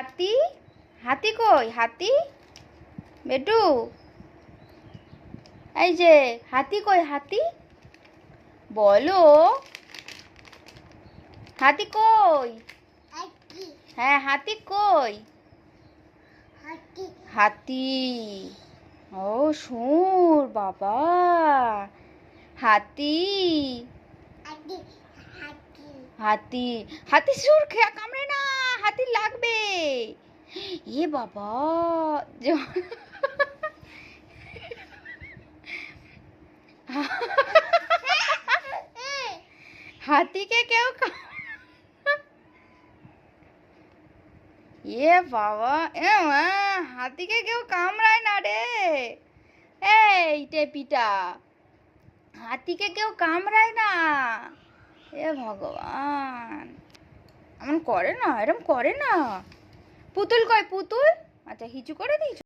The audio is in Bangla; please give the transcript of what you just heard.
হাতি হাতি কই হাতি বেটু এই যে হাতি কই হাতি বলো হাতি কই হ্যাঁ হাতি কই হাতি ও সুর বাবা হাতি হাতি হাতি সুর কামড়ে না হাতি লাগবে এ বাবা হাতিকে কেউ এ বাবা এ মা হাতিকে কেউ কামড়ায় না রে এই টেপিটা হাতিকে কেউ কামড়ায় না এ ভগবান এমন করে না এরম করে না পুতুল কই পুতুল আচ্ছা হিচু করে দিয়েছ